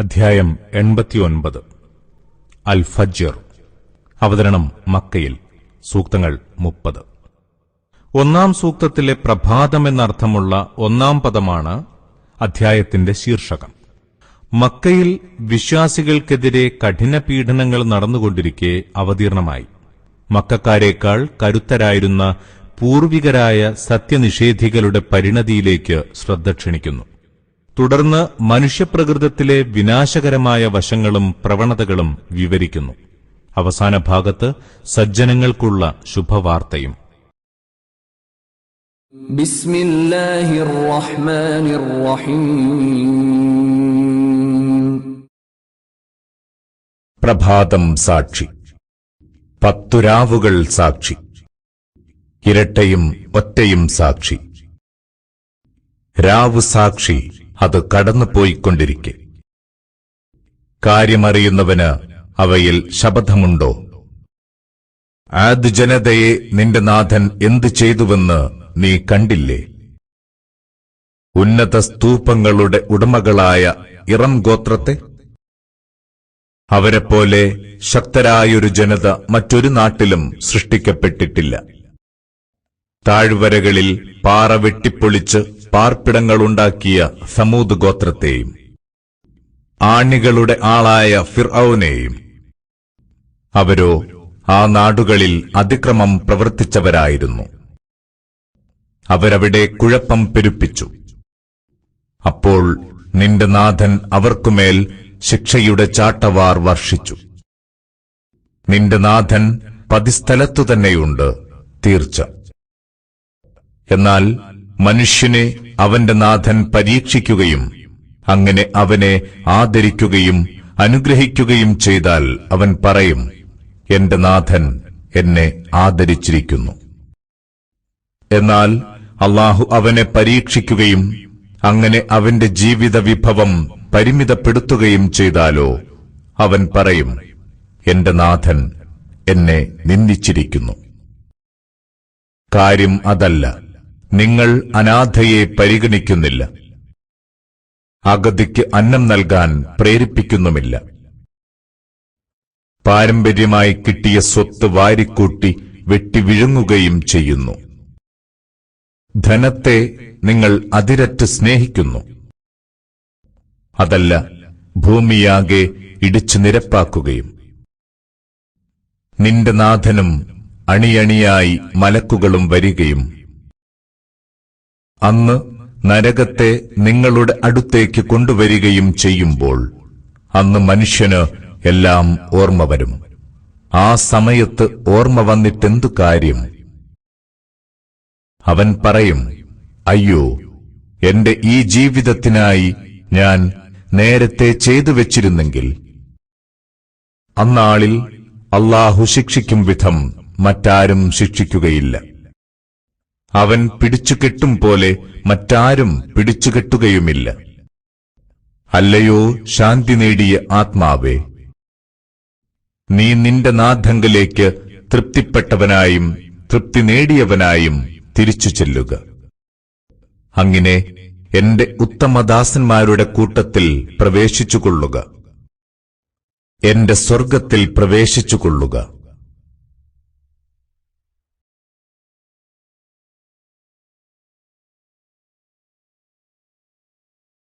അധ്യായം 89. അൽ ഫജ്ർ. അവതരണം മക്കയിൽ. സൂക്തങ്ങൾ 30. ഒന്നാം സൂക്തത്തിലെ പ്രഭാതമെന്നർത്ഥമുള്ള ഒന്നാം പദമാണ് അധ്യായത്തിന്റെ ശീർഷകം. മക്കയിൽ വിശ്വാസികൾക്കെതിരെ കഠിന പീഡനങ്ങൾ നടന്നുകൊണ്ടിരിക്കെ അവതീർണമായി. മക്കക്കാരേക്കാൾ കരുത്തരായിരുന്ന പൂർവികരായ സത്യനിഷേധികളുടെ പരിണതിയിലേക്ക് ശ്രദ്ധ ക്ഷണിക്കുന്നു. തുടർന്ന് മനുഷ്യപ്രകൃതത്തിലെ വിനാശകരമായ വശങ്ങളും പ്രവണതകളും വിവരിക്കുന്നു. അവസാന ഭാഗത്ത് സജ്ജനങ്ങൾക്കുള്ള ശുഭവാർത്തയും. ബിസ്മില്ലാഹിർ റഹ്മാനിർ റഹീം. പ്രഭാതം സാക്ഷി, 10 രാവുകൾ സാക്ഷി, ഇരട്ടയും ഒറ്റയും സാക്ഷി. രാവ് സാക്ഷി, അത് കടന്നുപോയിക്കൊണ്ടിരിക്കെ. കാര്യമറിയുന്നവന് അവയിൽ ശപഥമുണ്ടോ? ആദ് ജനതയെ നിന്റെ നാഥൻ എന്തു ചെയ്തുവെന്ന് നീ കണ്ടില്ലേ? ഉന്നത സ്തൂപങ്ങളുടെ ഉടമകളായ ഇറം ഗോത്രത്തെ. അവരെപ്പോലെ ശക്തരായൊരു ജനത മറ്റൊരു നാട്ടിലും സൃഷ്ടിക്കപ്പെട്ടിട്ടില്ല. താഴ്വരകളിൽ പാറ വെട്ടിപ്പൊളിച്ച് പാർപ്പിടങ്ങളുണ്ടാക്കിയ സമൂദ് ഗോത്രത്തെയും ആണികളുടെ ആളായ ഫിർഔനെയും. അവരോ ആ നാടുകളിൽ അതിക്രമം പ്രവർത്തിച്ചവരായിരുന്നു. അവരവിടെ കുഴപ്പം പെരുപ്പിച്ചു. അപ്പോൾ നിന്റെ നാഥൻ അവർക്കുമേൽ ശിക്ഷയുടെ ചാട്ടവാർ വർഷിച്ചു. നിന്റെ നാഥൻ പതിസ്ഥലത്തുതന്നെയുണ്ട് തീർച്ച. എന്നാൽ മനുഷ്യനെ അവന്റെ നാഥൻ പരീക്ഷിക്കുകയും അങ്ങനെ അവനെ ആദരിക്കുകയും അനുഗ്രഹിക്കുകയും ചെയ്താൽ അവൻ പറയും, എന്റെ നാഥൻ എന്നെ ആദരിച്ചിരിക്കുന്നു. എന്നാൽ അല്ലാഹു അവനെ പരീക്ഷിക്കുകയും അങ്ങനെ അവന്റെ ജീവിത വിഭവം പരിമിതപ്പെടുത്തുകയും ചെയ്താലോ അവൻ പറയും, എന്റെ നാഥൻ എന്നെ നിന്ദിച്ചിരിക്കുന്നു. കാര്യം അതല്ല, നിങ്ങൾ അനാഥയെ പരിഗണിക്കുന്നില്ല, അഗതിക്ക് അന്നം നൽകാൻ പ്രേരിപ്പിക്കുന്നുമില്ല. പാരമ്പര്യമായി കിട്ടിയ സ്വത്ത് വാരിക്കൂട്ടി വെട്ടിവിഴുങ്ങുകയും ചെയ്യുന്നു. ധനത്തെ നിങ്ങൾ അതിരറ്റ് സ്നേഹിക്കുന്നു. അതല്ല, ഭൂമിയാകെ ഇടിച്ചു നിരപ്പാക്കുകയും. നിന്റെ നാഥനും അണിയണിയായി മലക്കുകളും വരികയും അന്ന് നരകത്തെ നിങ്ങളുടെ അടുത്തേക്ക് കൊണ്ടുവരികയും ചെയ്യുമ്പോൾ അന്ന് മനുഷ്യന് എല്ലാം ഓർമ്മ വരും. ആ സമയത്ത് ഓർമ്മ വന്നിട്ടെന്തു കാര്യം? അവൻ പറയും, അയ്യോ, എന്റെ ഈ ജീവിതത്തിനായി ഞാൻ നേരത്തെ ചെയ്തു വച്ചിരുന്നെങ്കിൽ. അന്നാളിൽ അല്ലാഹു ശിക്ഷിക്കും വിധം മറ്റാരും ശിക്ഷിക്കുകയില്ല. അവൻ പിടിച്ചുകെട്ടും പോലെ മറ്റാരും പിടിച്ചുകെട്ടുകയുമില്ല. അല്ലയോ ശാന്തി നേടിയ ആത്മാവേ, നീ നിന്റെ നാഥങ്കലേക്ക് തൃപ്തിപ്പെട്ടവനായും തൃപ്തി നേടിയവനായും തിരിച്ചു ചെല്ലുക. അങ്ങനെ എന്റെ ഉത്തമദാസന്മാരുടെ കൂട്ടത്തിൽ പ്രവേശിച്ചുകൊള്ളുക, എന്റെ സ്വർഗ്ഗത്തിൽ പ്രവേശിച്ചുകൊള്ളുക.